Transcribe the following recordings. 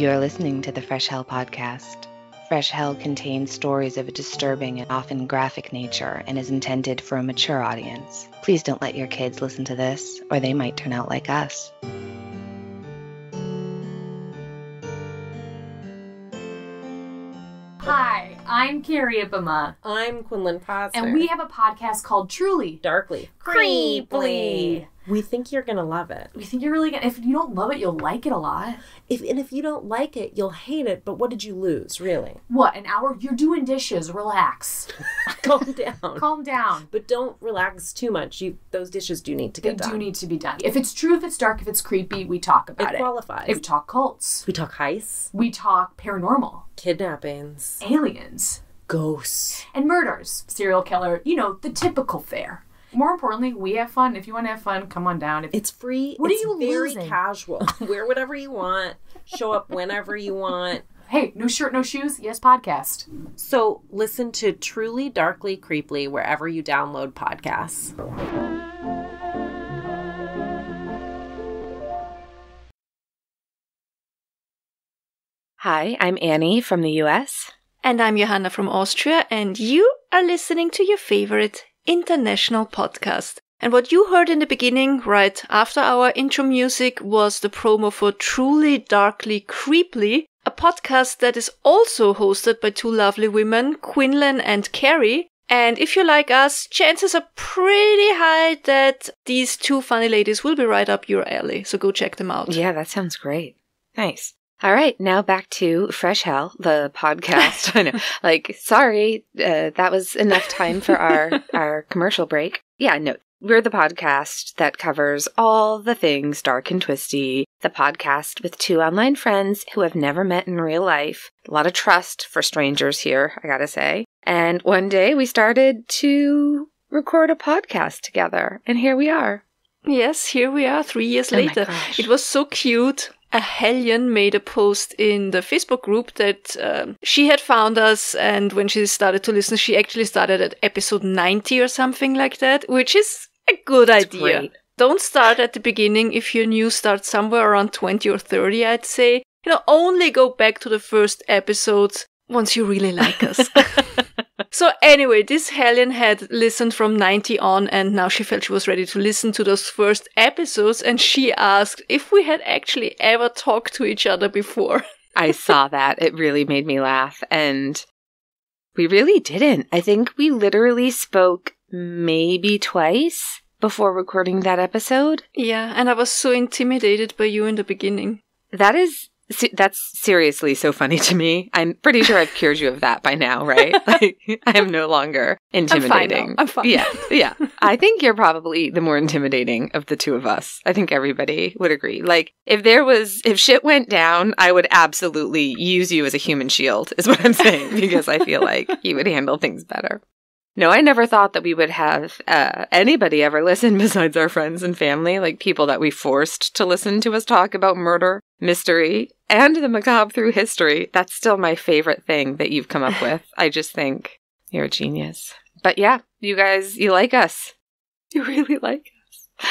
You're listening to the Fresh Hell podcast. Fresh Hell contains stories of a disturbing and often graphic nature and is intended for a mature audience. Please don't let your kids listen to this, or they might turn out like us. Hi, I'm Carrie Ibama. I'm Quinlan Posner. And we have a podcast called Truly Darkly Creeply. We think you're going to love it. We think you're really gonna... If you don't love it, you'll like it a lot. If you don't like it, you'll hate it. But what did you lose, really? What, an hour? You're doing dishes. Relax. Calm down. Calm down. But don't relax too much. Those dishes do need to get done. They do need to be done. If it's true, if it's dark, if it's creepy, we talk about it. It qualifies. We talk cults. We talk heists. We talk paranormal. Kidnappings. Aliens. Ghosts. And murders. Serial killer. You know, the typical fare. More importantly, we have fun. If you want to have fun, come on down. It's free. What it's are you very losing? Casual. Wear whatever you want. Show up whenever you want. Hey, no shirt, no shoes. Yes, podcast. So listen to Truly Darkly Creeply wherever you download podcasts. Hi, I'm Annie from the US. And I'm Johanna from Austria, and you are listening to your favorite international podcast. And what you heard in the beginning, right after our intro music, was the promo for Truly Darkly Creeply, a podcast that is also hosted by two lovely women, Quinlan and Carrie. And if you like us, chances are pretty high that these two funny ladies will be right up your alley. So go check them out. Yeah, that sounds great. Nice. All right, now back to Fresh Hell, the podcast. I know, sorry, that was enough time for our commercial break. Yeah, no, we're the podcast that covers all the things dark and twisty, the podcast with two online friends who have never met in real life. A lot of trust for strangers here, I gotta say. And one day we started to record a podcast together, and here we are. Yes, here we are 3 years later. It was so cute. A Hellion made a post in the Facebook group that she had found us, and when she started to listen, she actually started at episode 90 or something like that, which is a good idea. Great. Don't start at the beginning. If you're new, start somewhere around 20 or 30, I'd say. Only go back to the first episodes once you really like us. So anyway, this Hellion had listened from 90 on, and now she felt she was ready to listen to those first episodes, and she asked if we had actually ever talked to each other before. I saw that. It really made me laugh, and we really didn't. I think we literally spoke maybe twice before recording that episode. Yeah, and I was so intimidated by you in the beginning. That's seriously so funny to me. I'm pretty sure I've cured you of that by now, right? I am no longer intimidating. I'm fine. Yeah. I think you're probably the more intimidating of the two of us. I think everybody would agree. If shit went down, I would absolutely use you as a human shield, is what I'm saying, because I feel like you would handle things better. No, I never thought that we would have anybody ever listen besides our friends and family, like people that we forced to listen to us talk about murder, mystery, and the macabre through history. That's still my favorite thing that you've come up with. I just think you're a genius. But yeah, you guys, you like us. You really like us.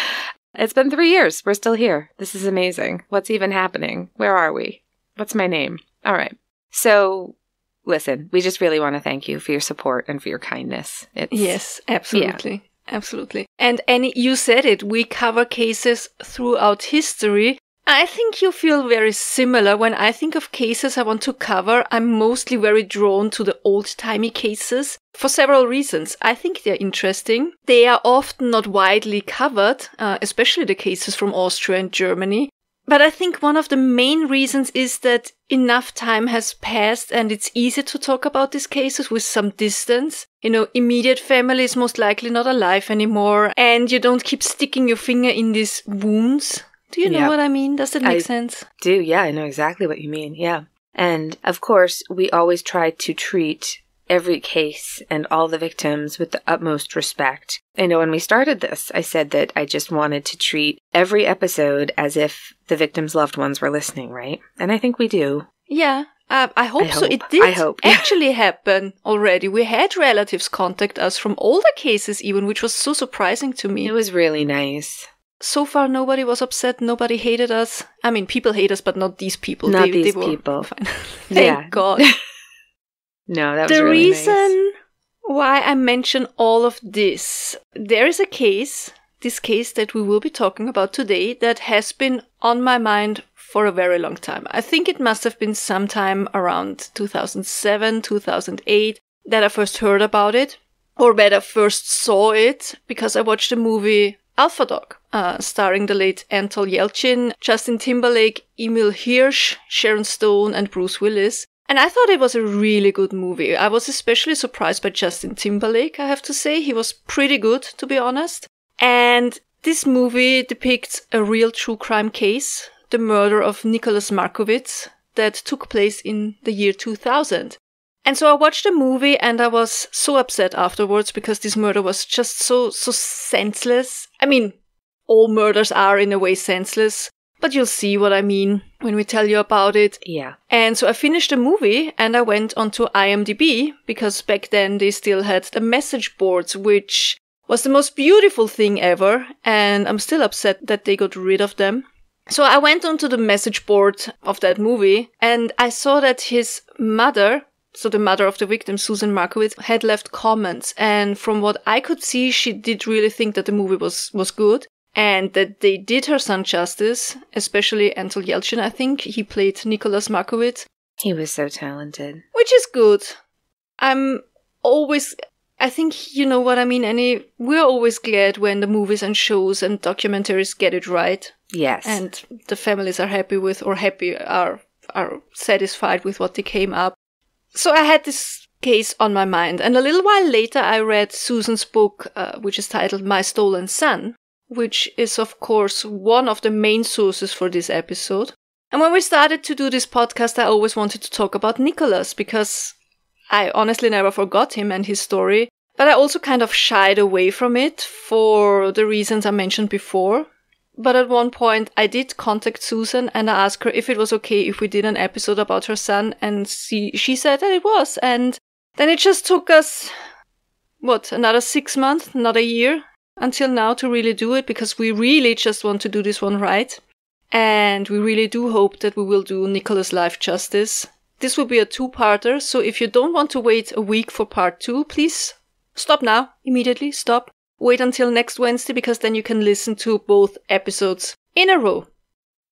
It's been 3 years. We're still here. This is amazing. What's even happening? Where are we? What's my name? All right. So... listen, we just really want to thank you for your support and for your kindness. Yes, absolutely. Yeah. Absolutely. And Annie, you said it, we cover cases throughout history. I think you feel very similar. When I think of cases I want to cover, I'm mostly very drawn to the old-timey cases for several reasons. I think they're interesting. They are often not widely covered, especially the cases from Austria and Germany. But I think one of the main reasons is that enough time has passed and it's easy to talk about these cases with some distance. Immediate family is most likely not alive anymore, and you don't keep sticking your finger in these wounds. Do you know what I mean? Does that make sense? Do, yeah, I know exactly what you mean, yeah. And, of course, we always try to treat every case and all the victims with the utmost respect. I know when we started this, I said that I just wanted to treat every episode as if the victims' loved ones were listening, right? And I think we do. Yeah, I hope so. It did actually happen already. We had relatives contact us from older cases even, which was so surprising to me. It was really nice. so far nobody was upset, nobody hated us. I mean, people hate us, but not these people. Not they these were people. Fine. Thank God. No, that was The really reason nice. why I mention all of this, there is a case, this case that we will be talking about today, that has been on my mind for a very long time. I think it must have been sometime around 2007, 2008 that I first heard about it, or better, first saw it, because I watched the movie Alpha Dog, starring the late Anton Yelchin, Justin Timberlake, Emil Hirsch, Sharon Stone, and Bruce Willis. And I thought it was a really good movie. I was especially surprised by Justin Timberlake, I have to say. He was pretty good, to be honest. And this movie depicts a real true crime case, the murder of Nicholas Markowitz, that took place in the year 2000. And so I watched the movie and I was so upset afterwards because this murder was just so senseless. I mean, all murders are in a way senseless, but you'll see what I mean when we tell you about it. Yeah. And so I finished the movie and I went onto IMDb, because back then they still had the message boards, which was the most beautiful thing ever. And I'm still upset that they got rid of them. So I went onto the message board of that movie and I saw that his mother, so the mother of the victim, Susan Markowitz, had left comments. And from what I could see, she did really think that the movie was good. And that they did her son justice, especially Anton Yelchin, I think. He played Nicholas Markowitz. He was so talented. Which is good. I think you know what I mean, we're always glad when the movies and shows and documentaries get it right. Yes. And the families are happy with, or are satisfied with what they came up. So I had this case on my mind. And a little while later, I read Susan's book, which is titled My Stolen Son, which is, of course, one of the main sources for this episode. And when we started to do this podcast, I always wanted to talk about Nicholas, because I honestly never forgot him and his story, but I also kind of shied away from it for the reasons I mentioned before. But at one point, I did contact Susan and I asked her if it was okay if we did an episode about her son, and she said that it was. And then it just took us, another 6 months, not a year, until now to really do it, because we really just want to do this one right. And we really do hope that we will do Nicholas' life justice. This will be a 2-parter, so if you don't want to wait a week for part 2, please stop now, immediately, stop. Wait until next Wednesday, because then you can listen to both episodes in a row.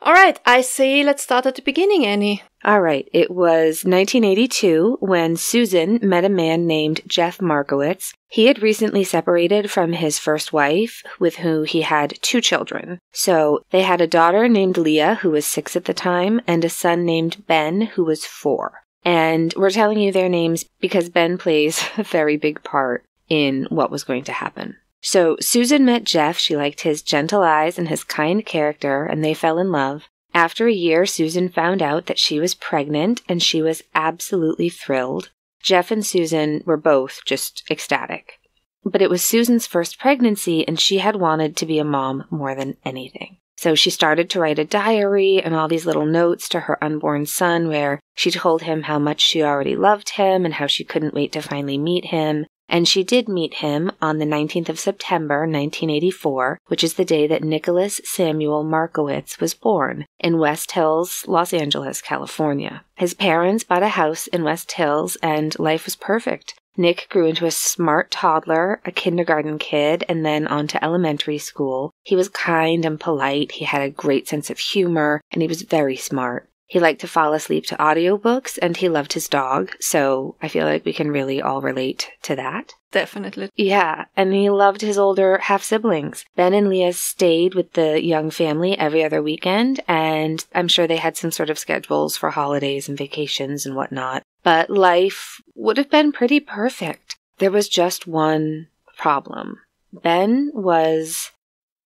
Alright, I say let's start at the beginning, Annie. Alright, it was 1982 when Susan met a man named Jeff Markowitz. He had recently separated from his first wife, with who he had 2 children. So they had a daughter named Leah, who was 6 at the time, and a son named Ben, who was 4. And we're telling you their names because Ben plays a very big part in what was going to happen. So Susan met Jeff. She liked his gentle eyes and his kind character, and they fell in love. After a year, Susan found out that she was pregnant, and she was absolutely thrilled. Jeff and Susan were both just ecstatic. But it was Susan's first pregnancy, and she had wanted to be a mom more than anything. So she started to write a diary and all these little notes to her unborn son where she told him how much she already loved him and how she couldn't wait to finally meet him. And she did meet him on the 19th of September, 1984, which is the day that Nicholas Samuel Markowitz was born in West Hills, Los Angeles, California. His parents bought a house in West Hills, and life was perfect. Nick grew into a smart toddler, a kindergarten kid, and then on to elementary school. He was kind and polite, he had a great sense of humor, and he was very smart. He liked to fall asleep to audiobooks, and he loved his dog, so I feel like we can really all relate to that. Definitely. Yeah, and he loved his older half-siblings. Ben and Leah stayed with the young family every other weekend, and I'm sure they had some sort of schedules for holidays and vacations and whatnot. But life would have been pretty perfect. There was just one problem. Ben was,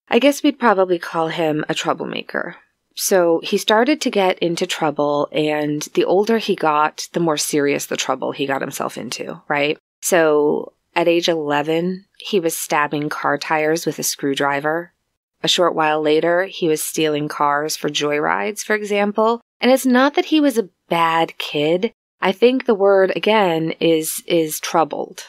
I guess we'd probably call him a troublemaker. So he started to get into trouble, and the older he got, the more serious the trouble he got himself into, right? So at age 11, he was stabbing car tires with a screwdriver. A short while later, he was stealing cars for joyrides, for example. And it's not that he was a bad kid. I think the word, again, is troubled.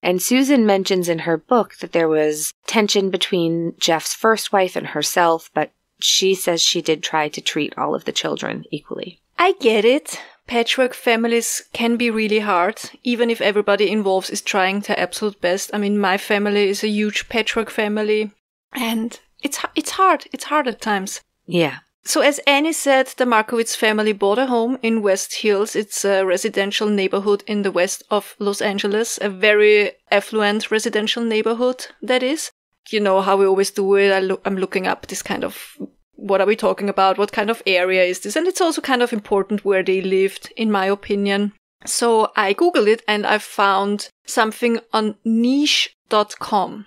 And Susan mentions in her book that there was tension between Jeff's first wife and herself, but she says she did try to treat all of the children equally. I get it. Patchwork families can be really hard, even if everybody involved is trying their absolute best. I mean, my family is a huge patchwork family, and it's hard. It's hard at times. Yeah. So as Annie said, the Markowitz family bought a home in West Hills. It's a residential neighborhood in the west of Los Angeles, a very affluent residential neighborhood, that is. You know how we always do it. I'm looking up this kind of, what are we talking about? What kind of area is this? And it's also kind of important where they lived, in my opinion. So I Googled it and I found something on niche.com.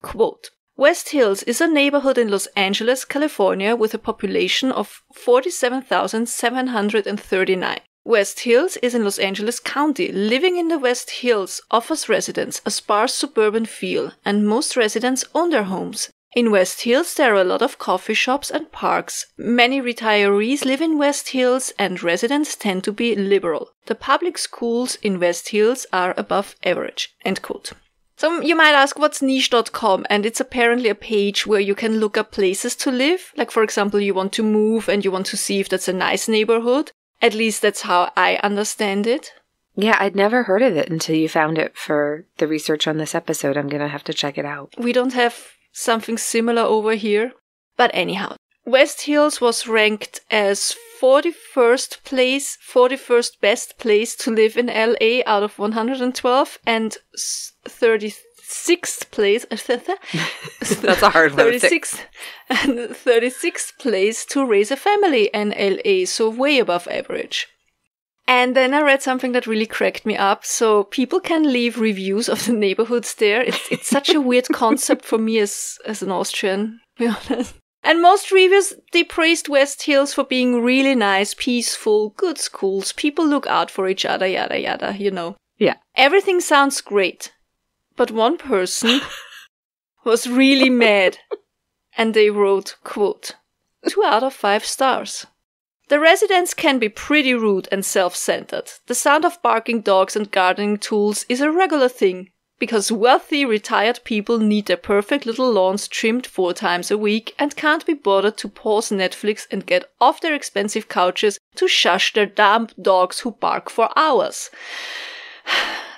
Quote, West Hills is a neighborhood in Los Angeles, California, with a population of 47,739. West Hills is in Los Angeles County. Living in the West Hills offers residents a sparse suburban feel, and most residents own their homes. In West Hills, there are a lot of coffee shops and parks. Many retirees live in West Hills, and residents tend to be liberal. The public schools in West Hills are above average. End quote. So you might ask, what's niche.com? And it's apparently a page where you can look up places to live. Like, for example, you want to move and you want to see if that's a nice neighborhood. At least that's how I understand it. Yeah, I'd never heard of it until you found it for the research on this episode. I'm going to have to check it out. We don't have something similar over here. But anyhow, West Hills was ranked as 41st best place to live in LA out of 112 and 36th place. That's a hard one. 36th place to raise a family in LA, so way above average. And then I read something that really cracked me up. So people can leave reviews of the neighborhoods there. It's such a weird concept for me as an Austrian, to be honest. And most reviews, they praised West Hills for being really nice, peaceful, good schools, people look out for each other, yada yada, you know. Yeah. Everything sounds great. But one person was really mad. And they wrote, quote, 2 out of 5 stars. The residents can be pretty rude and self-centered. The sound of barking dogs and gardening tools is a regular thing, because wealthy, retired people need their perfect little lawns trimmed 4 times a week and can't be bothered to pause Netflix and get off their expensive couches to shush their damn dogs who bark for hours.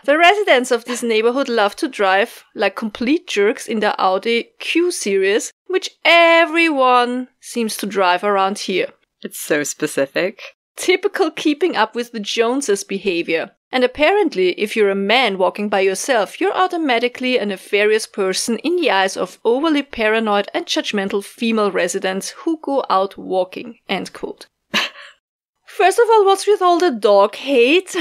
The residents of this neighborhood love to drive like complete jerks in their Audi Q series, which everyone seems to drive around here. It's so specific. Typical keeping up with the Joneses behavior. And apparently, if you're a man walking by yourself, you're automatically a nefarious person in the eyes of overly paranoid and judgmental female residents who go out walking. End quote. First of all, what's with all the dog hate?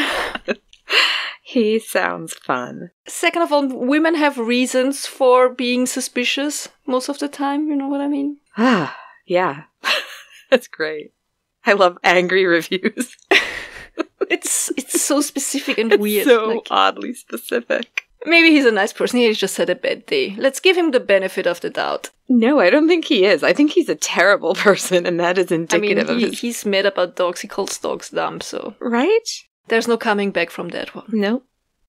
He sounds fun. Second of all, women have reasons for being suspicious most of the time, you know what I mean? Ah, yeah. That's great. I love angry reviews. It's so specific and weird. So like, oddly specific. Maybe he's a nice person. He just had a bad day. Let's give him the benefit of the doubt. No, I don't think he is. I think he's a terrible person, and that is indicative of his... he's mad about dogs. He calls dogs dumb, so... Right? There's no coming back from that one. No.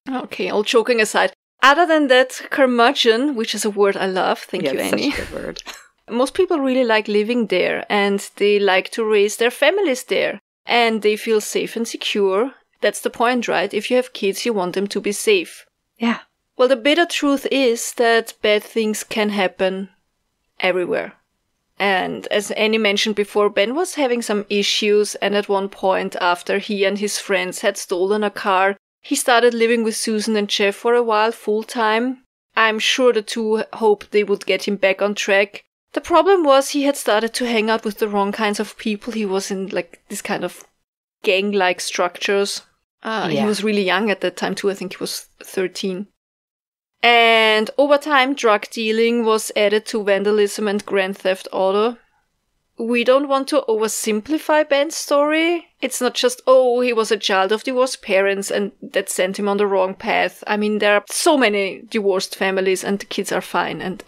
Okay, all joking aside. Other than that, curmudgeon, which is a word I love. Thank you, Annie. Such a good word. Most people really like living there, and they like to raise their families there. And they feel safe and secure. That's the point, right? If you have kids, you want them to be safe. Yeah. Well, the bitter truth is that bad things can happen everywhere. And as Annie mentioned before, Ben was having some issues, and at one point, after he and his friends had stolen a car, he started living with Susan and Jeff for a while full-time. I'm sure the two hoped they would get him back on track. The problem was he had started to hang out with the wrong kinds of people. He was in like this kind of gang-like structures. He was really young at that time too. I think he was 13. And over time, drug dealing was added to vandalism and grand theft auto. We don't want to oversimplify Ben's story. It's not just, he was a child of divorced parents and that sent him on the wrong path. I mean, there are so many divorced families and the kids are fine and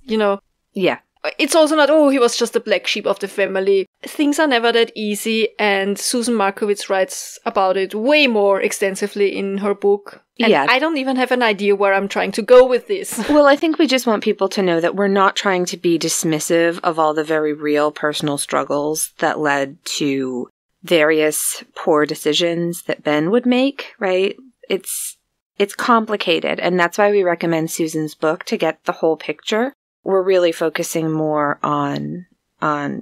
you know. Yeah. It's also not, oh, he was just the black sheep of the family. Things are never that easy, and Susan Markowitz writes about it way more extensively in her book. And I don't even have an idea where I'm trying to go with this. Well, I think we just want people to know that we're not trying to be dismissive of all the very real personal struggles that led to various poor decisions that Ben would make, right? It's complicated, and that's why we recommend Susan's book to get the whole picture. We're really focusing more on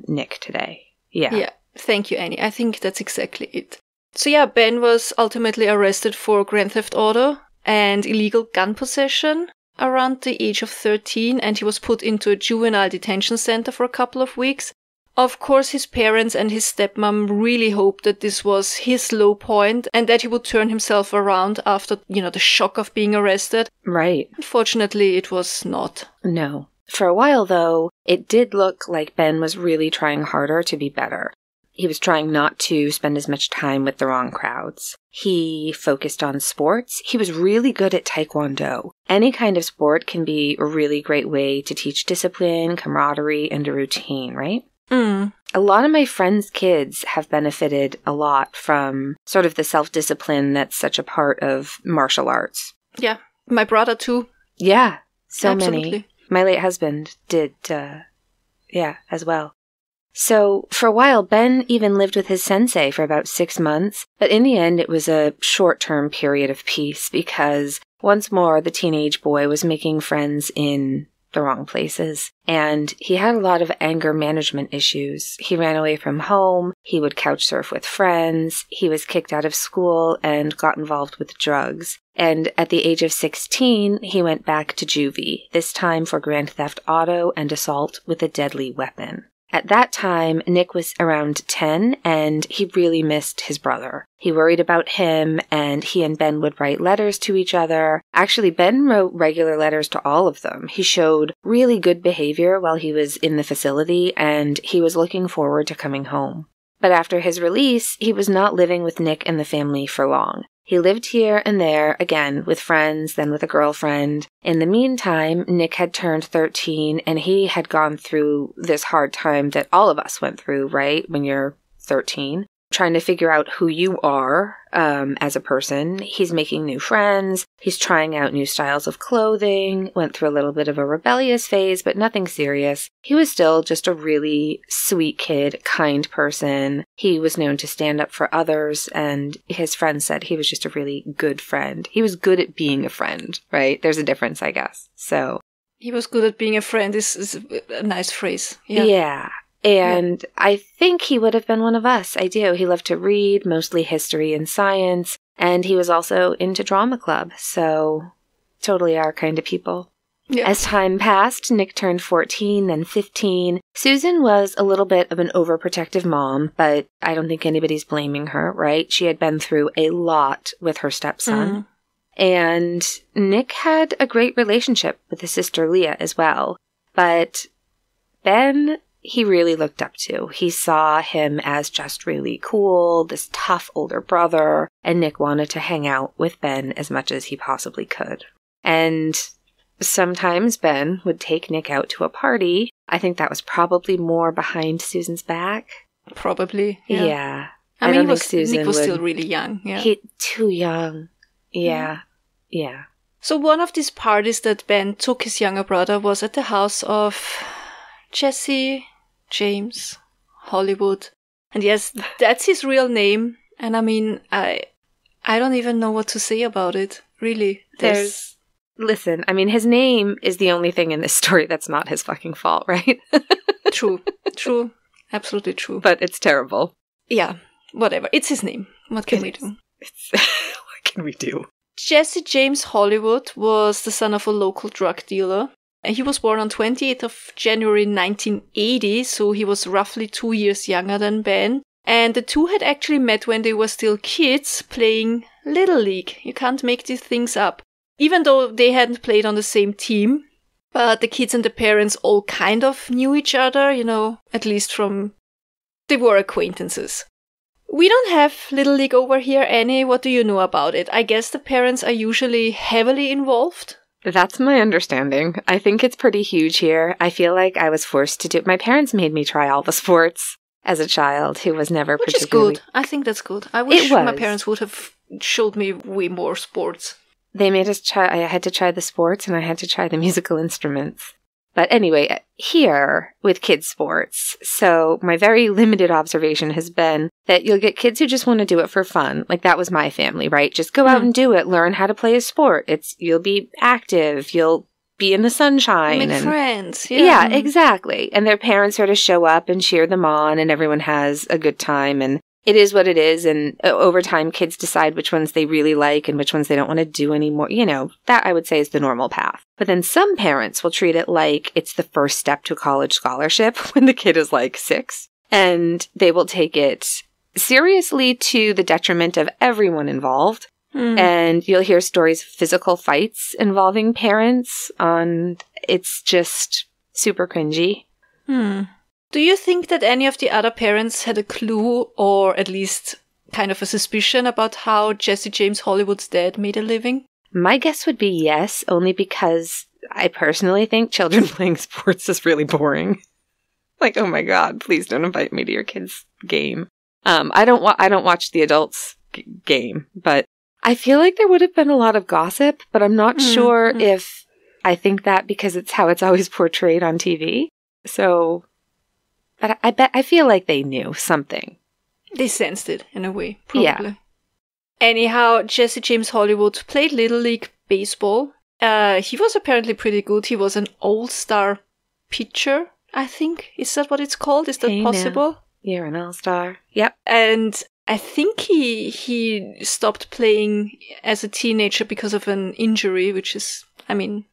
Nick today. Yeah. Thank you, Annie. I think that's exactly it. So yeah, Ben was ultimately arrested for grand theft auto and illegal gun possession around the age of 13, and he was put into a juvenile detention center for a couple of weeks. Of course, his parents and his stepmom really hoped that this was his low point and that he would turn himself around after, the shock of being arrested. Right. Unfortunately, it was not. No. For a while, though, it did look like Ben was really trying harder to be better. He was trying not to spend as much time with the wrong crowds. He focused on sports. He was really good at Taekwondo. Any kind of sport can be a really great way to teach discipline, camaraderie, and a routine, right? A lot of my friends' kids have benefited a lot from sort of the self-discipline that's such a part of martial arts. Yeah, my brother too. Yeah, so Absolutely. Many. My late husband did, as well. So, for a while, Ben even lived with his sensei for about 6 months, but in the end it was a short-term period of peace because, once more, the teenage boy was making friends in the wrong places, and he had a lot of anger management issues. He ran away from home, he would couch surf with friends, he was kicked out of school, and got involved with drugs. And at the age of 16, he went back to juvie, this time for grand theft auto and assault with a deadly weapon. At that time, Nick was around 10, and he really missed his brother. He worried about him, and he and Ben would write letters to each other. Actually, Ben wrote regular letters to all of them. He showed really good behavior while he was in the facility, and he was looking forward to coming home. But after his release, he was not living with Nick and the family for long. He lived here and there, again, with friends, then with a girlfriend. In the meantime, Nick had turned 13, and he had gone through this hard time that all of us went through, right, when you're 13. Trying to figure out who you are as a person. He's making new friends. He's trying out new styles of clothing. Went through a little bit of a rebellious phase, but nothing serious. He was still just a really sweet kid, kind person. He was known to stand up for others, and his friends said he was just a really good friend. He was good at being a friend, right? There's a difference, I guess. So he was good at being a friend is a nice phrase. Yeah. And I think he would have been one of us. I do. He loved to read, mostly history and science, and he was also into drama club, so totally our kind of people. Yeah. As time passed, Nick turned 14, then 15. Susan was a little bit of an overprotective mom, but I don't think anybody's blaming her, right? She had been through a lot with her stepson. And Nick had a great relationship with his sister Leah as well. But Ben, he really looked up to. He saw him as just really cool, this tough older brother, and Nick wanted to hang out with Ben as much as he possibly could. And sometimes Ben would take Nick out to a party. I think that was probably more behind Susan's back. Probably, yeah. I mean, don't think Nick was still really young, Too young. Yeah. So one of these parties that Ben took his younger brother was at the house of Jesse James Hollywood. And yes, that's his real name. And I mean, I don't even know what to say about it, really. Listen, I mean, his name is the only thing in this story that's not his fucking fault, right? True. Absolutely true. But it's terrible. Yeah, whatever. It's his name. What can we do? What can we do? Jesse James Hollywood was the son of a local drug dealer. He was born on 28th of January 1980, so he was roughly 2 years younger than Ben. And the two had actually met when they were still kids playing Little League. You can't make these things up. Even though they hadn't played on the same team, but the kids and the parents all kind of knew each other, at least they were acquaintances. We don't have Little League over here, Annie. What do you know about it? I guess the parents are usually heavily involved. That's my understanding. I think it's pretty huge here. I feel like I was forced to do it. My parents made me try all the sports as a child who was never Which particularly... is good. I think that's good. I wish my parents would have showed me way more sports. They made us try... I had to try the sports and I had to try the musical instruments. But anyway, here with kids' sports, so my very limited observation has been that you'll get kids who just want to do it for fun. Like that was my family, right? Just go out and do it. Learn how to play a sport. You'll be active. You'll be in the sunshine. Make friends. Yeah, exactly. And their parents are to show up and cheer them on and everyone has a good time. And it is what it is. And over time, kids decide which ones they really like and which ones they don't want to do anymore. You know, that I would say is the normal path. But then some parents will treat it like it's the first step to a college scholarship when the kid is like 6. And they will take it seriously to the detriment of everyone involved. And you'll hear stories of physical fights involving parents. And it's just super cringy. Do you think that any of the other parents had a clue or at least kind of a suspicion about how Jesse James Hollywood's dad made a living? My guess would be yes, only because I personally think children playing sports is really boring. Like, oh my God, please don't invite me to your kid's game. I don't watch the adults' game, but I feel like there would have been a lot of gossip, but I'm not sure if I think that because it's how it's always portrayed on TV. So... But I feel like they knew something. They sensed it in a way, probably. Yeah. Anyhow, Jesse James Hollywood played Little League Baseball. He was apparently pretty good. He was an all-star pitcher, I think. Is that what it's called? Is that possible? Now. You're an all-star. Yep. And I think he stopped playing as a teenager because of an injury, which is, I mean...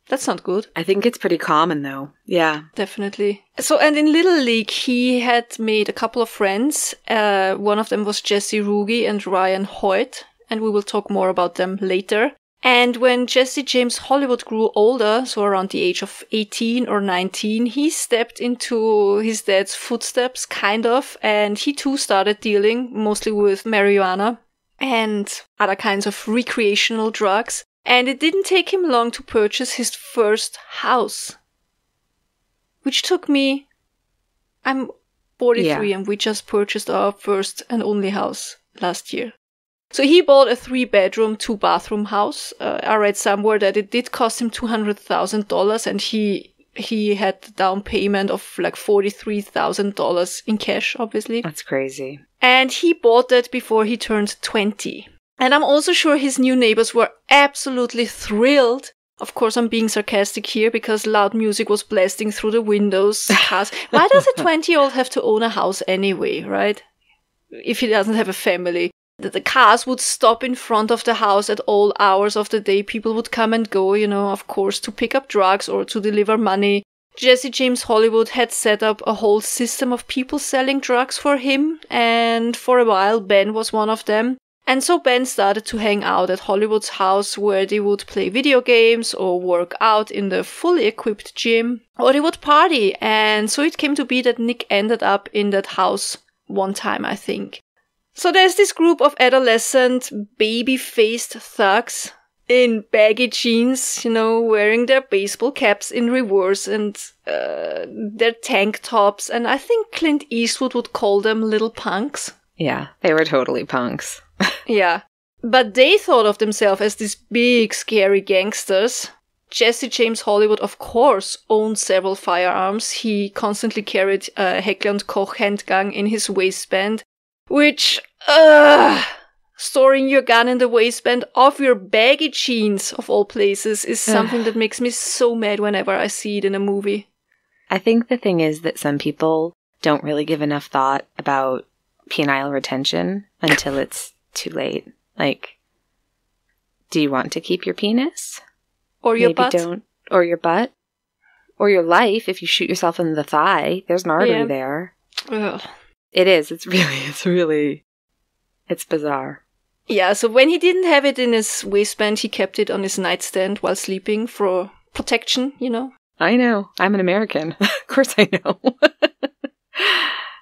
That's not good. I think it's pretty common, though. Yeah. Definitely. So, and in Little League, he had made a couple of friends. One of them was Jesse Ruge and Ryan Hoyt, and we will talk more about them later. And when Jesse James Hollywood grew older, so around the age of 18 or 19, he stepped into his dad's footsteps, kind of, and he too started dealing, mostly with marijuana and other kinds of recreational drugs. And it didn't take him long to purchase his first house. Which took me... I'm 43 and we just purchased our first and only house last year. So he bought a 3-bedroom, 2-bathroom house. I read somewhere that it did cost him $200,000 and he had the down payment of like $43,000 in cash, obviously. That's crazy. And he bought that before he turned 20. And I'm also sure his new neighbors were absolutely thrilled. Of course, I'm being sarcastic here because loud music was blasting through the windows. Cars. Why does a 20-year-old have to own a house anyway, right? If he doesn't have a family. The cars would stop in front of the house at all hours of the day. People would come and go, you know, of course, to pick up drugs or to deliver money. Jesse James Hollywood had set up a whole system of people selling drugs for him. And for a while, Ben was one of them. And so Ben started to hang out at Hollywood's house where they would play video games or work out in the fully equipped gym or they would party. And so it came to be that Nick ended up in that house one time, I think. So there's this group of adolescent baby-faced thugs in baggy jeans, you know, wearing their baseball caps in reverse and their tank tops. And I think Clint Eastwood would call them little punks. Yeah, they were totally punks. Yeah. But they thought of themselves as these big, scary gangsters. Jesse James Hollywood, of course, owned several firearms. He constantly carried a Heckler & Koch handgun in his waistband, which, storing your gun in the waistband of your baggy jeans, of all places, is something that makes me so mad whenever I see it in a movie. I think the thing is that some people don't really give enough thought about penile retention until it's too late. Like, do you want to keep your penis? Or your Maybe butt? Don't. Or your butt? Or your life if you shoot yourself in the thigh. There's an artery there. Ugh. It is. It's bizarre. Yeah, so when he didn't have it in his waistband, he kept it on his nightstand while sleeping for protection, you know? I know. I'm an American. Of course I know.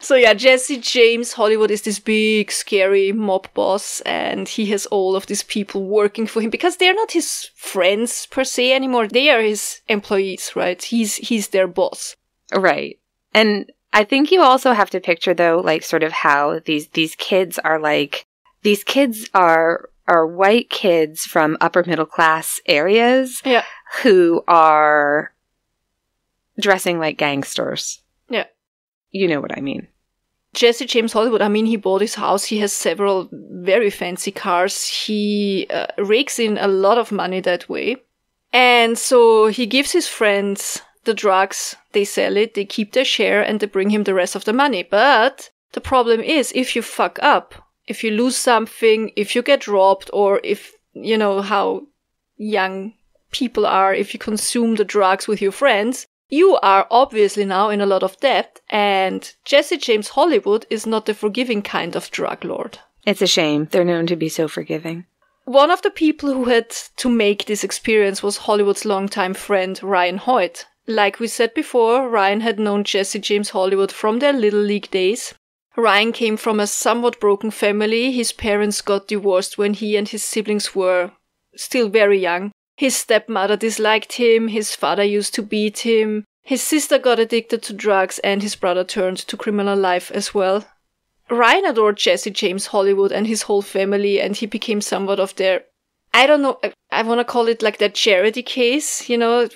So yeah, Jesse James Hollywood is this big, scary mob boss, and he has all of these people working for him because they're not his friends per se anymore. They are his employees, right? He's their boss. Right. And I think you also have to picture, though, like sort of how these kids are like, these kids are white kids from upper middle class areas who are dressing like gangsters. Yeah. You know what I mean. Jesse James Hollywood, I mean, he bought his house. He has several very fancy cars. He rakes in a lot of money that way. And so he gives his friends the drugs. They sell it. They keep their share and they bring him the rest of the money. But the problem is, if you fuck up, if you lose something, if you get robbed, or if, you know, how young people are, if you consume the drugs with your friends, you are obviously now in a lot of debt, and Jesse James Hollywood is not the forgiving kind of drug lord. It's a shame. They're known to be so forgiving. One of the people who had to make this experience was Hollywood's longtime friend, Ryan Hoyt. Like we said before, Ryan had known Jesse James Hollywood from their Little League days. Ryan came from a somewhat broken family. His parents got divorced when he and his siblings were still very young. His stepmother disliked him, his father used to beat him, his sister got addicted to drugs, and his brother turned to criminal life as well. Ryan adored Jesse James Hollywood and his whole family, and he became somewhat of their, I don't know, I want to call it like that charity case, you know,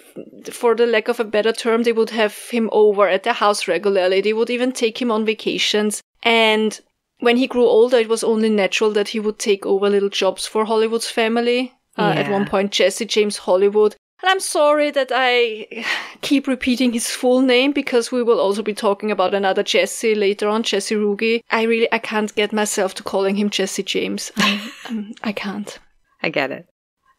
for the lack of a better term. They would have him over at their house regularly. They would even take him on vacations. And when he grew older, it was only natural that he would take over little jobs for Hollywood's family. At one point, Jesse James Hollywood. And I'm sorry that I keep repeating his full name because we will also be talking about another Jesse later on, Jesse Rugi. I can't get myself to calling him Jesse James. I can't. I get it.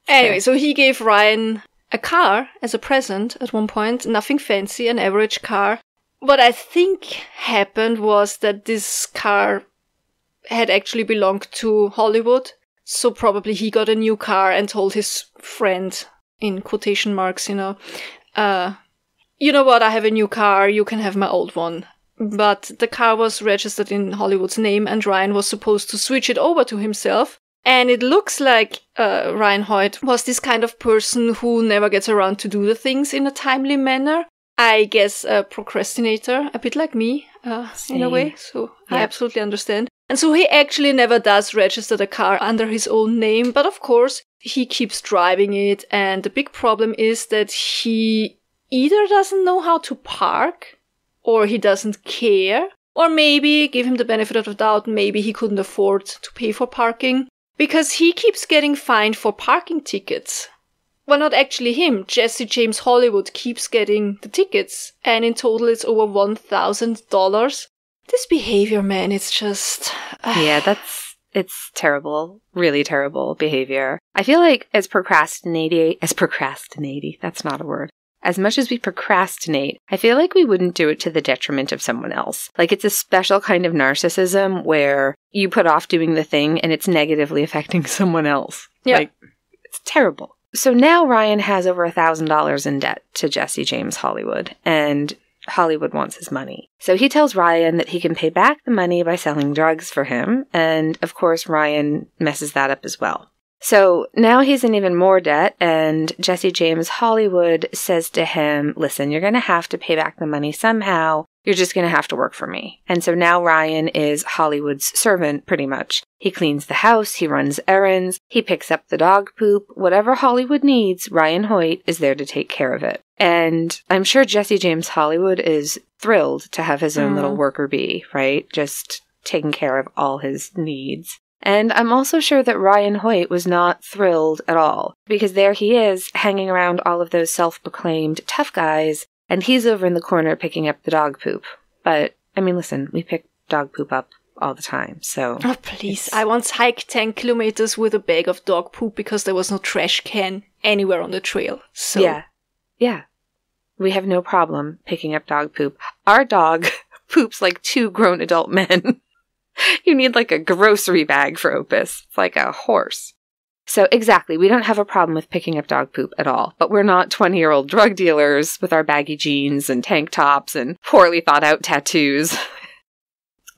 Anyway, so he gave Ryan a car as a present at one point. Nothing fancy, an average car. What I think happened was that this car had actually belonged to Hollywood. So probably he got a new car and told his friend, in quotation marks, you know what, I have a new car, you can have my old one. But the car was registered in Hollywood's name and Ryan was supposed to switch it over to himself. And it looks like Ryan Hoyt was this kind of person who never gets around to do the things in a timely manner. I guess a procrastinator, a bit like me, in a way. So I absolutely understand. And so he actually never does register the car under his own name, but of course he keeps driving it, and the big problem is that he either doesn't know how to park, or he doesn't care, or maybe, give him the benefit of the doubt, maybe he couldn't afford to pay for parking, because he keeps getting fined for parking tickets. Well, not actually him. Jesse James Hollywood keeps getting the tickets, and in total it's over $1,000. This behavior, man, it's just... Yeah, it's terrible. Really terrible behavior. I feel like as procrastinating, that's not a word. As much as we procrastinate, I feel like we wouldn't do it to the detriment of someone else. Like, it's a special kind of narcissism where you put off doing the thing and it's negatively affecting someone else. Yeah. Like, it's terrible. So now Ryan has over $1,000 in debt to Jesse James Hollywood, and Hollywood wants his money. So he tells Ryan that he can pay back the money by selling drugs for him, and of course Ryan messes that up as well. So now he's in even more debt, and Jesse James Hollywood says to him, listen, you're going to have to pay back the money somehow. You're just going to have to work for me. And so now Ryan is Hollywood's servant, pretty much. He cleans the house, he runs errands, he picks up the dog poop. Whatever Hollywood needs, Ryan Hoyt is there to take care of it. And I'm sure Jesse James Hollywood is thrilled to have his own little worker bee, right? Just taking care of all his needs. And I'm also sure that Ryan Hoyt was not thrilled at all, because there he is, hanging around all of those self-proclaimed tough guys, and he's over in the corner picking up the dog poop. But, I mean, listen, we pick dog poop up all the time, so... Oh, please. I once hiked 10 kilometers with a bag of dog poop because there was no trash can anywhere on the trail, so... Yeah. We have no problem picking up dog poop. Our dog poops like 2 grown adult men. You need like a grocery bag for Opus. It's like a horse. So exactly, we don't have a problem with picking up dog poop at all. But we're not 20-year-old drug dealers with our baggy jeans and tank tops and poorly thought out tattoos.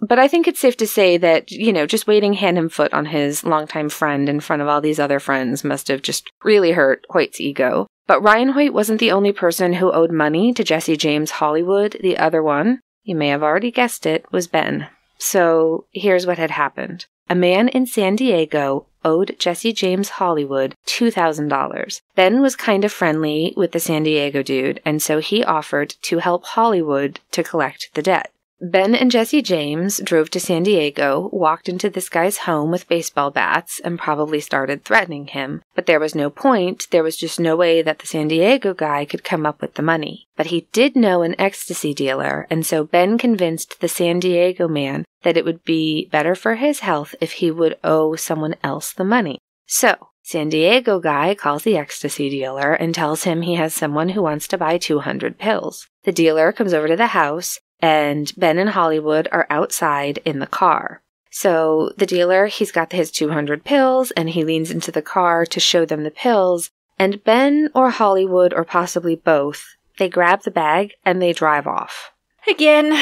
But I think it's safe to say that, just waiting hand and foot on his longtime friend in front of all these other friends must have just really hurt Hoyt's ego. But Ryan Hoyt wasn't the only person who owed money to Jesse James Hollywood. The other one, you may have already guessed it, was Ben. So here's what had happened. A man in San Diego owed Jesse James Hollywood $2,000. Ben was kind of friendly with the San Diego dude, and so he offered to help Hollywood to collect the debt. Ben and Jesse James drove to San Diego, walked into this guy's home with baseball bats, and probably started threatening him. But there was no point. There was just no way that the San Diego guy could come up with the money. But he did know an ecstasy dealer, and so Ben convinced the San Diego man that it would be better for his health if he would owe someone else the money. So, San Diego guy calls the ecstasy dealer and tells him he has someone who wants to buy 200 pills. The dealer comes over to the house, and Ben and Hollywood are outside in the car. So the dealer, he's got his 200 pills, and he leans into the car to show them the pills, and Ben or Hollywood, or possibly both, they grab the bag and they drive off. Again,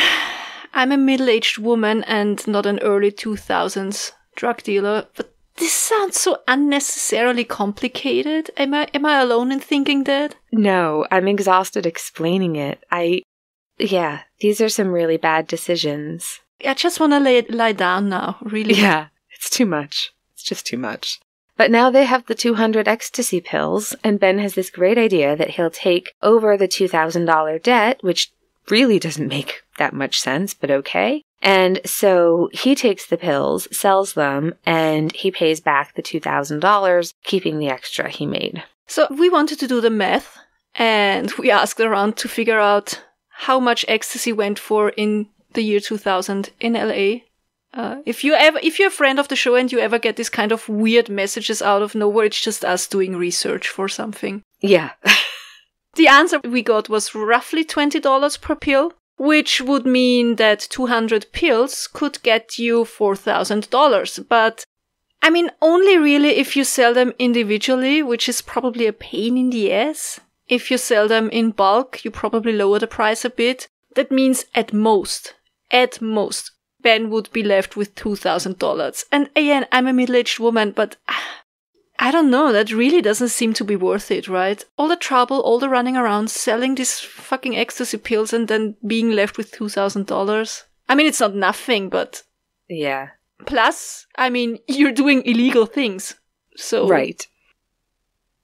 I'm a middle-aged woman and not an early 2000s drug dealer, but this sounds so unnecessarily complicated. Am I alone in thinking that? No, I'm exhausted explaining it. Yeah, these are some really bad decisions. I just want to lie down now, really. Yeah, it's too much. It's just too much. But now they have the 200 ecstasy pills, and Ben has this great idea that he'll take over the $2,000 debt, which really doesn't make that much sense, but okay. And so he takes the pills, sells them, and he pays back the $2,000, keeping the extra he made. So we wanted to do the math, and we asked around to figure out how much ecstasy went for in the year 2000 in LA. If you're a friend of the show and you ever get this kind of weird messages out of nowhere, it's just us doing research for something. Yeah. The answer we got was roughly $20 per pill, which would mean that 200 pills could get you $4,000. But, I mean, only really if you sell them individually, which is probably a pain in the ass. If you sell them in bulk, you probably lower the price a bit. That means at most, Ben would be left with $2,000. And again, I'm a middle-aged woman, but I don't know, that really doesn't seem to be worth it, right? All the trouble, all the running around, selling these fucking ecstasy pills and then being left with $2,000. I mean, it's not nothing, but... Yeah. Plus, I mean, you're doing illegal things, so... Right.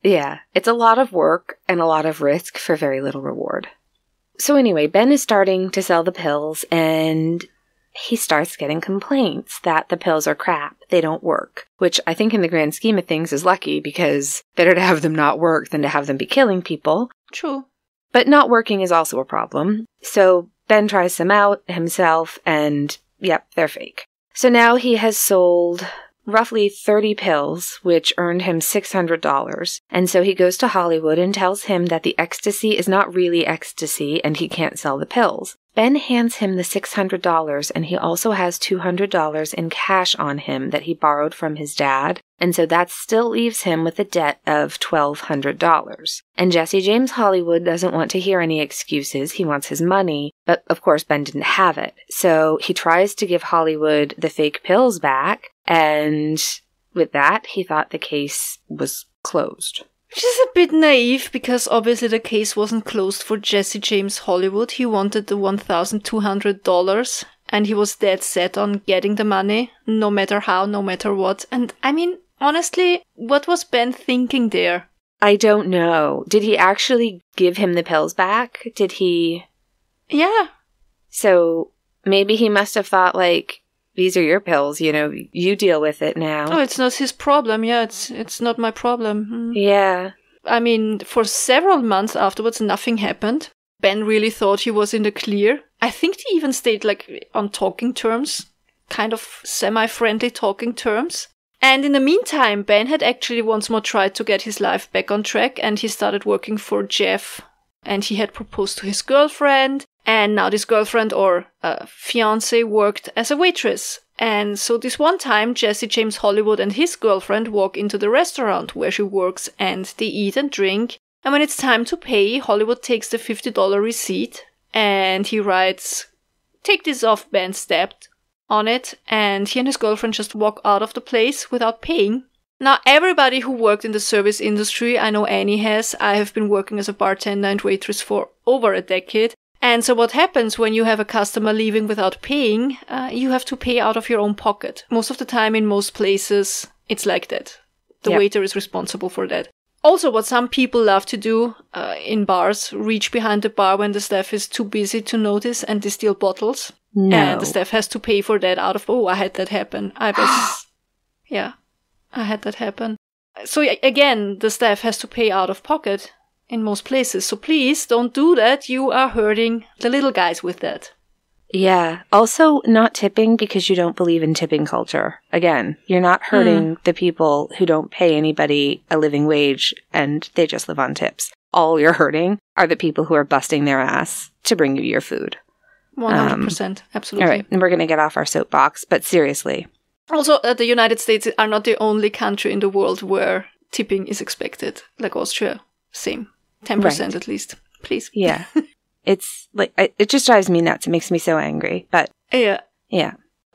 Yeah, it's a lot of work and a lot of risk for very little reward. So anyway, Ben is starting to sell the pills, and he starts getting complaints that the pills are crap, they don't work, which I think in the grand scheme of things is lucky, because better to have them not work than to have them be killing people. True. But not working is also a problem. So Ben tries some out himself, and yep, they're fake. So now he has sold roughly 30 pills, which earned him $600. And so he goes to Hollywood and tells him that the ecstasy is not really ecstasy and he can't sell the pills. Ben hands him the $600, and he also has $200 in cash on him that he borrowed from his dad, and so that still leaves him with a debt of $1,200. And Jesse James Hollywood doesn't want to hear any excuses. He wants his money, but of course Ben didn't have it. So he tries to give Hollywood the fake pills back, and with that, he thought the case was closed. Which is a bit naive, because obviously the case wasn't closed for Jesse James Hollywood. He wanted the $1,200, and he was dead set on getting the money, no matter how, no matter what. And I mean, honestly, what was Ben thinking there? I don't know. Did he actually give him the pills back? Did he? Yeah. So maybe he must have thought, like, these are your pills, you deal with it now. Oh, it's not his problem. Yeah, it's not my problem. Yeah. I mean, for several months afterwards, nothing happened. Ben really thought he was in the clear. I think they even stayed, like, on talking terms, kind of semi-friendly talking terms. And in the meantime, Ben had actually once more tried to get his life back on track, and he started working for Jeff. And he had proposed to his girlfriend, and now this girlfriend or fiancé worked as a waitress. And so this one time, Jesse James Hollywood and his girlfriend walk into the restaurant where she works, and they eat and drink. And when it's time to pay, Hollywood takes the $50 receipt, and he writes, "Take this off, Ben stepped," on it, and he and his girlfriend just walk out of the place without paying. Now, everybody who worked in the service industry, I know Annie has, I have been working as a bartender and waitress for over a decade. And so what happens when you have a customer leaving without paying, you have to pay out of your own pocket. Most of the time, in most places, it's like that. The waiter is responsible for that. Also, what some people love to do in bars, reach behind the bar when the staff is too busy to notice and they steal bottles. No. And the staff has to pay for that out of, I had that happen. I had that happen. So again, the staff has to pay out of pocket in most places. So please don't do that. You are hurting the little guys with that. Yeah. Also, not tipping because you don't believe in tipping culture. Again, you're not hurting the people who don't pay anybody a living wage and they just live on tips. All you're hurting are the people who are busting their ass to bring you your food. 100%. Absolutely. All right. And we're going to get off our soapbox, but seriously. Also, the United States are not the only country in the world where tipping is expected. Like Austria, same. 10% at least. Please. Yeah. It's like, it just drives me nuts. It makes me so angry. But yeah.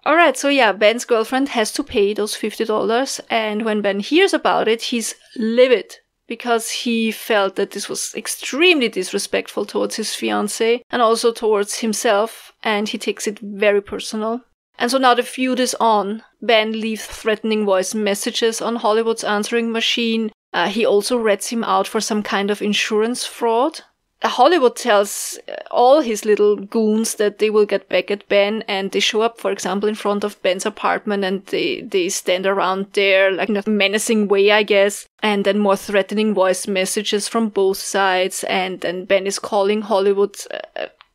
All right. So yeah, Ben's girlfriend has to pay those $50. And when Ben hears about it, he's livid because he felt that this was extremely disrespectful towards his fiancée and also towards himself. And he takes it very personal. And so now the feud is on. Ben leaves threatening voice messages on Hollywood's answering machine. He also rats him out for some kind of insurance fraud. Hollywood tells all his little goons that they will get back at Ben, and they show up, for example, in front of Ben's apartment, and they stand around there like in a menacing way, I guess. And then more threatening voice messages from both sides. And then Ben is calling Hollywood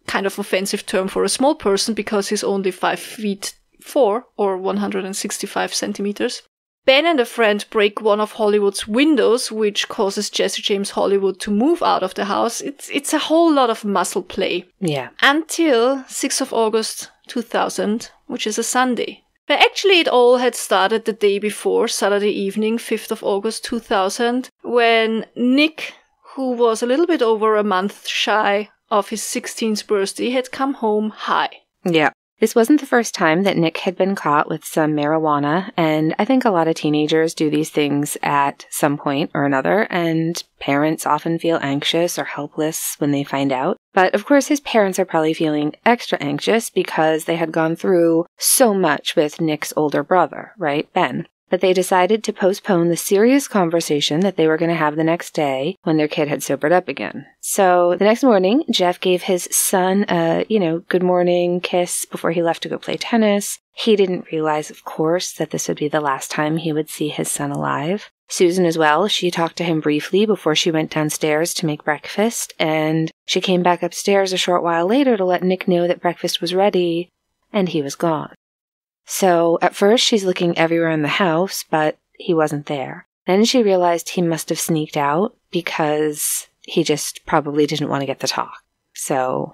kind of offensive term for a small person because he's only 5'4" or 165 centimeters. Ben and a friend break one of Hollywood's windows, which causes Jesse James Hollywood to move out of the house. It's a whole lot of muscle play. Yeah. Until 6th of August 2000, which is a Sunday. But actually it all had started the day before, Saturday evening, 5th of August 2000, when Nick, who was a little bit over a month shy of his 16th birthday, had come home high. Yeah. This wasn't the first time that Nick had been caught with some marijuana, and I think a lot of teenagers do these things at some point or another, and parents often feel anxious or helpless when they find out. But of course, his parents are probably feeling extra anxious because they had gone through so much with Nick's older brother, right, Ben? But they decided to postpone the serious conversation that they were going to have the next day when their kid had sobered up again. So the next morning, Jeff gave his son a, good morning kiss before he left to go play tennis. He didn't realize, of course, that this would be the last time he would see his son alive. Susan as well, she talked to him briefly before she went downstairs to make breakfast, and she came back upstairs a short while later to let Nick know that breakfast was ready, and he was gone. So, at first, she's looking everywhere in the house, but he wasn't there. Then she realized he must have sneaked out because he just probably didn't want to get the talk. So,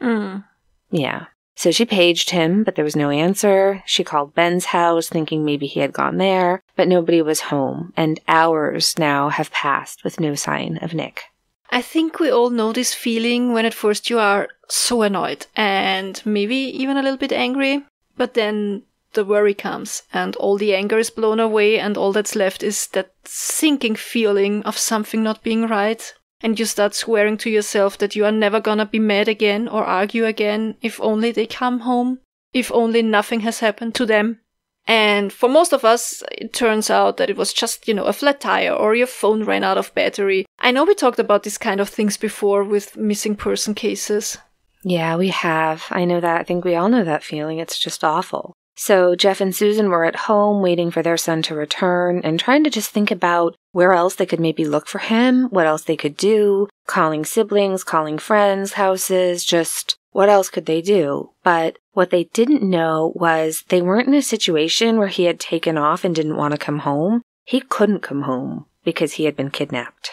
yeah. So she paged him, but there was no answer. She called Ben's house, thinking maybe he had gone there, but nobody was home, and hours now have passed with no sign of Nick. I think we all know this feeling when at first you are so annoyed and maybe even a little bit angry, but then the worry comes and all the anger is blown away and all that's left is that sinking feeling of something not being right. And you start swearing to yourself that you are never gonna be mad again or argue again if only they come home, if only nothing has happened to them. And for most of us, it turns out that it was just, a flat tire or your phone ran out of battery. I know we talked about these kind of things before with missing person cases. Yeah, we have. I know that. I think we all know that feeling. It's just awful. So Jeff and Susan were at home waiting for their son to return and trying to just think about where else they could maybe look for him, what else they could do, calling siblings, calling friends, houses, just what else could they do? But what they didn't know was they weren't in a situation where he had taken off and didn't want to come home. He couldn't come home because he had been kidnapped.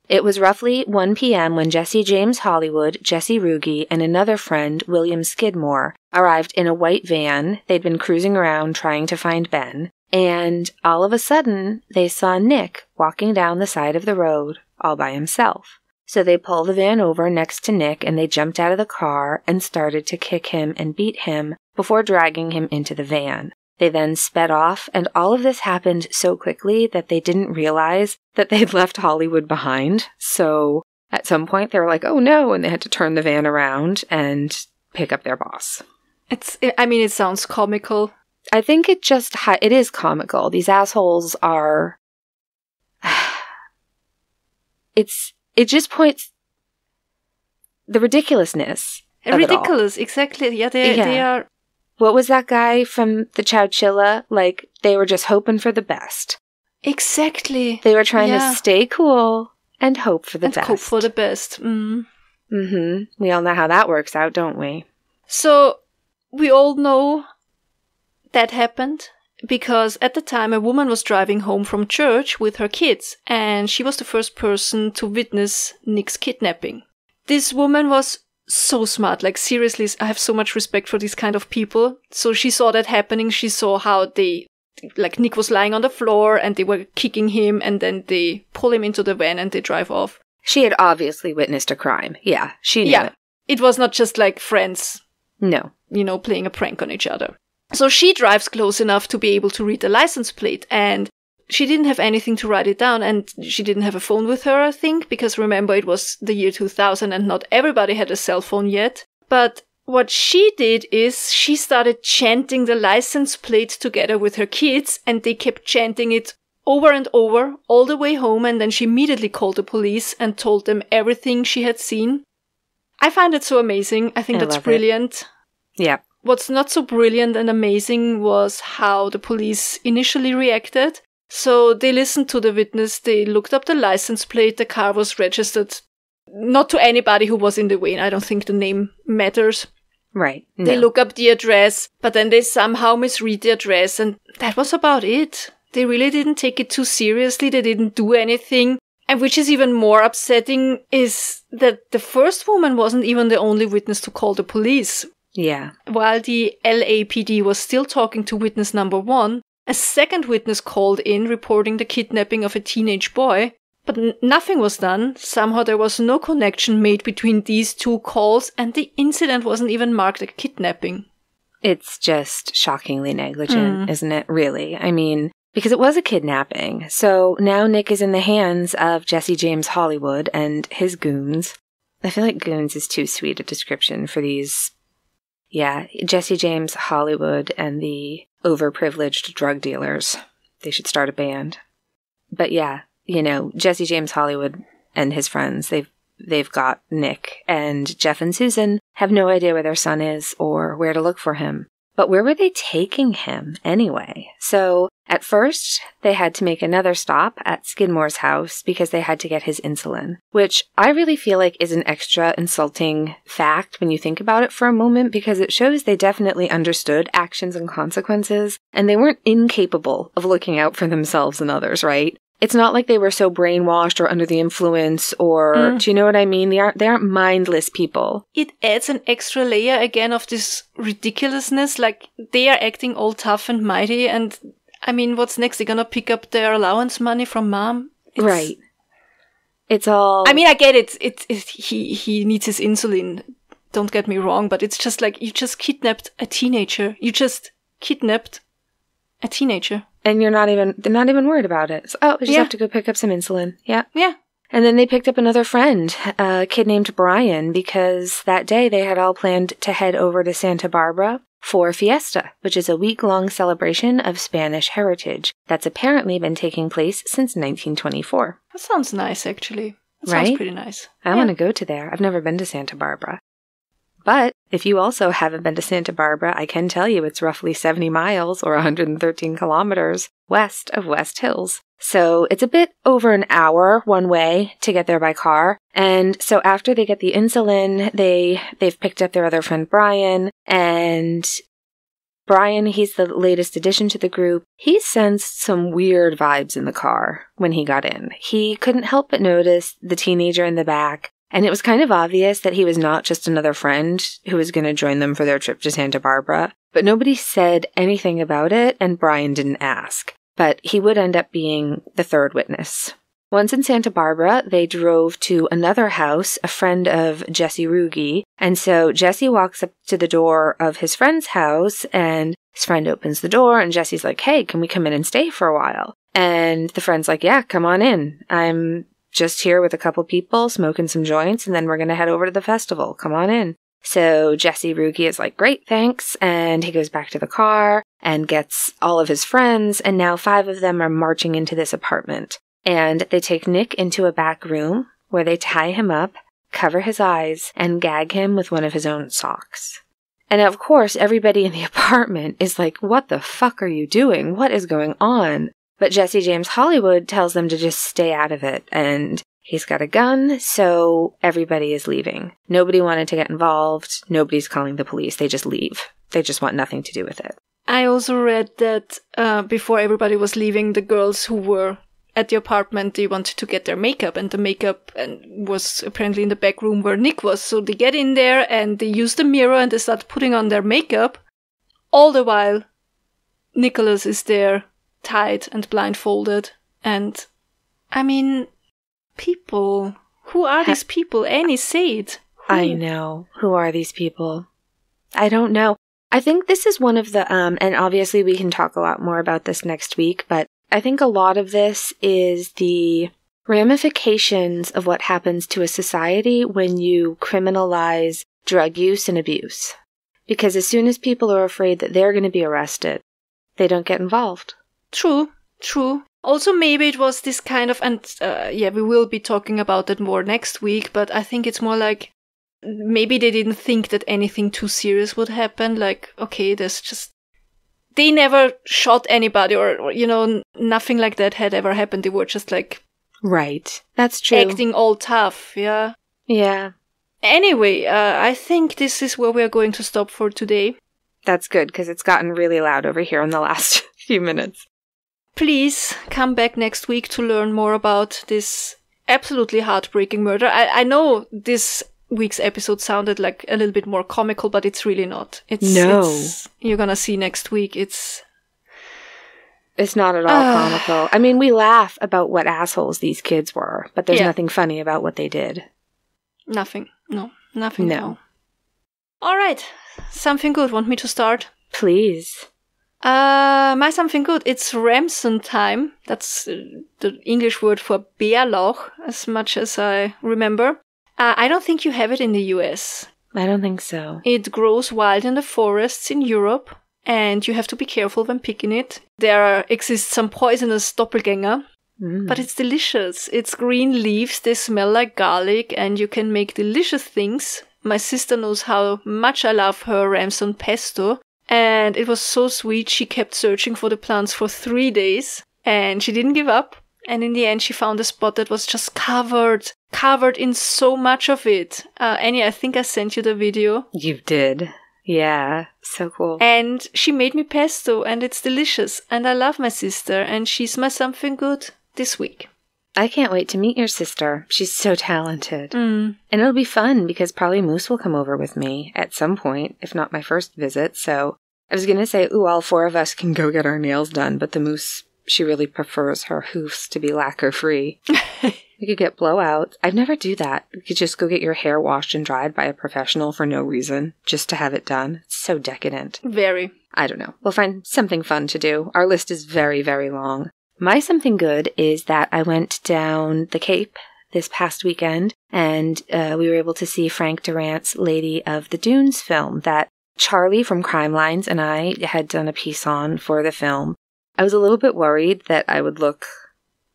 It was roughly 1 p.m. when Jesse James Hollywood, Jesse Ruge, and another friend, William Skidmore, arrived in a white van. They'd been cruising around trying to find Ben, and all of a sudden, they saw Nick walking down the side of the road all by himself. So they pulled the van over next to Nick, and they jumped out of the car and started to kick him and beat him before dragging him into the van. They then sped off, and all of this happened so quickly that they didn't realize that they'd left Hollywood behind. So at some point they were like, oh no, and they had to turn the van around and pick up their boss. It sounds comical. I think it is comical. These assholes are... It just points... the ridiculousness of Ridiculous, it all. Exactly. Yeah, they are... What was that guy from the Chowchilla? Like, they were just hoping for the best. Exactly. They were trying to stay cool and hope for the best. Hope for the best. Mm. Mm-hmm. We all know how that works out, don't we? So, we all know that happened because at the time a woman was driving home from church with her kids, and she was the first person to witness Nick's kidnapping. This woman was so smart, like seriously, I have so much respect for these kind of people. So she saw that happening. She saw how Nick was lying on the floor and they were kicking him, and then they pull him into the van and they drive off. She had obviously witnessed a crime. Yeah, she knew it. It was not just like friends. No. Playing a prank on each other. So she drives close enough to be able to read the license plate, and she didn't have anything to write it down, and she didn't have a phone with her, I think, because remember, it was the year 2000 and not everybody had a cell phone yet. But what she did is she started chanting the license plate together with her kids, and they kept chanting it over and over all the way home, and then she immediately called the police and told them everything she had seen. I find it so amazing. I think that's brilliant. Yeah. What's not so brilliant and amazing was how the police initially reacted. So they listened to the witness, they looked up the license plate, the car was registered not to anybody who was in the way. I don't think the name matters. Right. No. They look up the address, but then they somehow misread the address, and that was about it. They really didn't take it too seriously, they didn't do anything. And which is even more upsetting is that the first woman wasn't even the only witness to call the police. Yeah. While the LAPD was still talking to witness number 1, a second witness called in reporting the kidnapping of a teenage boy, but nothing was done. Somehow there was no connection made between these two calls, and the incident wasn't even marked a kidnapping. It's just shockingly negligent, isn't it? Really? I mean, because it was a kidnapping. So now Nick is in the hands of Jesse James Hollywood and his goons. I feel like goons is too sweet a description for these. Yeah, Jesse James Hollywood and the overprivileged drug dealers. They should start a band. But yeah, Jesse James Hollywood and his friends, they've got Nick, and Jeff and Susan have no idea where their son is or where to look for him. But where were they taking him anyway? So at first, they had to make another stop at Skidmore's house because they had to get his insulin, which I really feel like is an extra insulting fact when you think about it for a moment, because it shows they definitely understood actions and consequences, and they weren't incapable of looking out for themselves and others, right? It's not like they were so brainwashed or under the influence or, do you know what I mean? They aren't mindless people. It adds an extra layer again of this ridiculousness, like they are acting all tough and mighty, and I mean, what's next? They're gonna pick up their allowance money from mom? Right. It's all... I mean, I get it. He needs his insulin. Don't get me wrong, but it's just like, you just kidnapped a teenager. You just kidnapped a teenager. And they're not even worried about it. So, we just have to go pick up some insulin. Yeah. Yeah. And then they picked up another friend, a kid named Brian, because that day they had all planned to head over to Santa Barbara for Fiesta, which is a week-long celebration of Spanish heritage that's apparently been taking place since 1924. That sounds nice, actually. That right? sounds pretty nice. I want to go to there. I've never been to Santa Barbara. But if you also haven't been to Santa Barbara, I can tell you it's roughly 70 miles or 113 kilometers west of West Hills. So it's a bit over an hour one way to get there by car. And so after they get the insulin, they've picked up their other friend Brian. And Brian, he's the latest addition to the group. He sensed some weird vibes in the car when he got in. He couldn't help but notice the teenager in the back. And it was kind of obvious that he was not just another friend who was going to join them for their trip to Santa Barbara. But nobody said anything about it, and Brian didn't ask. But he would end up being the third witness. Once in Santa Barbara, they drove to another house, a friend of Jesse Ruge. And so Jesse walks up to the door of his friend's house and his friend opens the door and Jesse's like, hey, can we come in and stay for a while? And the friend's like, yeah, come on in. I'm just here with a couple people smoking some joints and then we're going to head over to the festival. Come on in. So Jesse Rugi is like, great, thanks. And he goes back to the car and gets all of his friends. And now 5 of them are marching into this apartment. And they take Nick into a back room where they tie him up, cover his eyes, and gag him with one of his own socks. And of course, everybody in the apartment is like, what the fuck are you doing? What is going on? But Jesse James Hollywood tells them to just stay out of it. And he's got a gun, so everybody is leaving. Nobody wanted to get involved. Nobody's calling the police. They just leave. They just want nothing to do with it. I also read that before everybody was leaving, the girls who were at the apartment, they wanted to get their makeup, and the makeup was apparently in the back room where Nick was. So they get in there and they use the mirror and they start putting on their makeup. All the while, Nicholas is there, tied and blindfolded. And, I mean, people. Who are these people? Annie, say it. Who? I know. Who are these people? I don't know. I think this is one of the, and obviously we can talk a lot more about this next week, but I think a lot of this is the ramifications of what happens to a society when you criminalize drug use and abuse. Because as soon as people are afraid that they're going to be arrested, they don't get involved. True. Also, maybe it was this kind of, and we will be talking about that more next week, but I think it's more like maybe they didn't think that anything too serious would happen. Like, okay, there's just... They never shot anybody or, nothing like that had ever happened. They were just like... Right. That's true. Acting all tough, yeah? Yeah. Anyway, I think this is where we're going to stop for today. That's good, because it's gotten really loud over here in the last few minutes. Please come back next week to learn more about this absolutely heartbreaking murder. I know this week's episode sounded like a little bit more comical, but it's really not. You're gonna see next week. It's not at all comical. I mean, we laugh about what assholes these kids were, but there's nothing funny about what they did. Nothing. No. Nothing. No. All right. Something good. Want me to start? Please. My something good. It's Ramson time. That's the English word for Bärlauch, as much as I remember. I don't think you have it in the US. I don't think so. It grows wild in the forests in Europe, and you have to be careful when picking it. There exists some poisonous doppelganger, but it's delicious. It's green leaves, they smell like garlic, and you can make delicious things. My sister knows how much I love her Ramson pesto, and it was so sweet. She kept searching for the plants for 3 days, and she didn't give up. And in the end, she found a spot that was just covered in so much of it. Annie, I think I sent you the video. You did. Yeah, so cool. And she made me pesto, and it's delicious. And I love my sister, and she's my something good this week. I can't wait to meet your sister. She's so talented. And it'll be fun, because probably Moose will come over with me at some point, if not my first visit. So I was going to say, all 4 of us can go get our nails done, but the Moose... She really prefers her hoofs to be lacquer-free. We could get blowouts. I'd never do that. You could just go get your hair washed and dried by a professional for no reason, just to have it done. It's so decadent. Very. I don't know. We'll find something fun to do. Our list is very, very long. My something good is that I went down the Cape this past weekend, and we were able to see Frank Durant's Lady of the Dunes film that Charlie from Crime Lines and I had done a piece on for the film. I was a little bit worried that I would look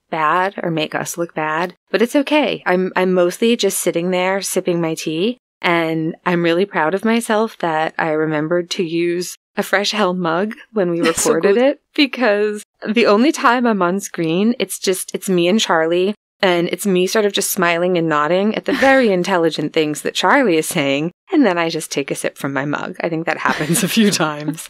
bad or make us look bad, but it's okay. I'm mostly just sitting there sipping my tea, and I'm really proud of myself that I remembered to use a Fresh Hell mug when we recorded it, because the only time I'm on screen, it's me and Charlie, and it's me sort of just smiling and nodding at the very intelligent things that Charlie is saying, and then I just take a sip from my mug. I think that happens a few times.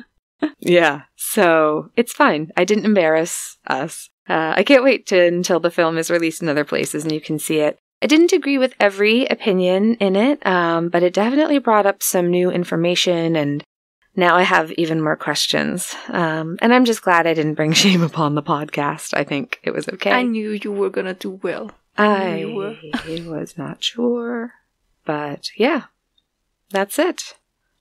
Yeah, so it's fine. I didn't embarrass us. I can't wait until the film is released in other places and you can see it. I didn't agree with every opinion in it, but it definitely brought up some new information, and now I have even more questions. And I'm just glad I didn't bring shame upon the podcast. I think it was okay. I knew you were going to do well. I was not sure. But yeah, that's it.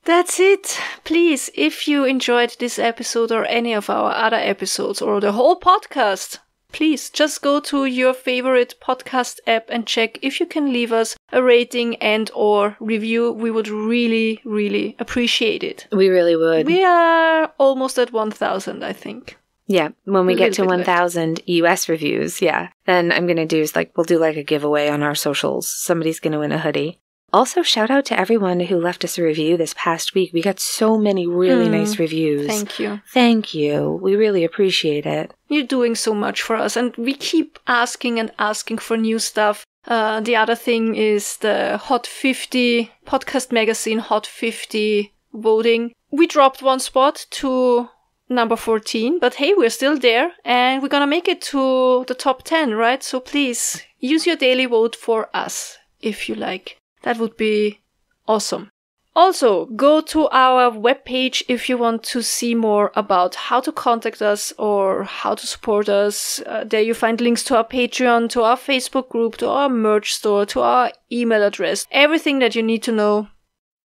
That's it. Please, if you enjoyed this episode or any of our other episodes or the whole podcast, please just go to your favorite podcast app and check if you can leave us a rating and or review. We would really, really appreciate it. We really would. We are almost at 1,000, I think. Yeah, when we get to 1,000 US reviews, then I'm going to do we'll do like a giveaway on our socials. Somebody's going to win a hoodie. Also, shout out to everyone who left us a review this past week. We got so many really nice reviews. Thank you. Thank you. We really appreciate it. You're doing so much for us, and we keep asking and asking for new stuff. The other thing is the Hot 50 podcast magazine Hot 50 voting. We dropped one spot to number 14, but hey, we're still there, and we're gonna make it to the top 10, right? So please use your daily vote for us if you like. That would be awesome. Also, go to our webpage if you want to see more about how to contact us or how to support us. There you find links to our Patreon, to our Facebook group, to our merch store, to our email address. Everything that you need to know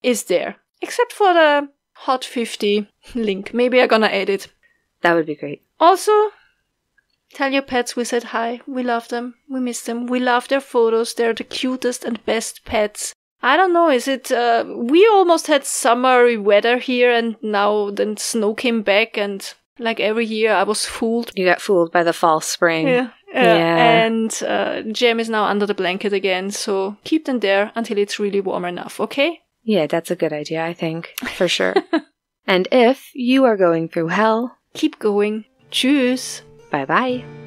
is there, except for the Hot 50 link. Maybe I'm gonna add it. That would be great. Also, tell your pets we said hi. We love them. We miss them. We love their photos. They're the cutest and best pets. I don't know, is it... we almost had summery weather here, and now then snow came back, and like every year I was fooled. You got fooled by the false spring. Yeah. And Jem is now under the blanket again, so keep them there until it's really warm enough, okay? Yeah, that's a good idea, I think. For sure. And if you are going through hell... keep going. Tschüss. Bye-bye.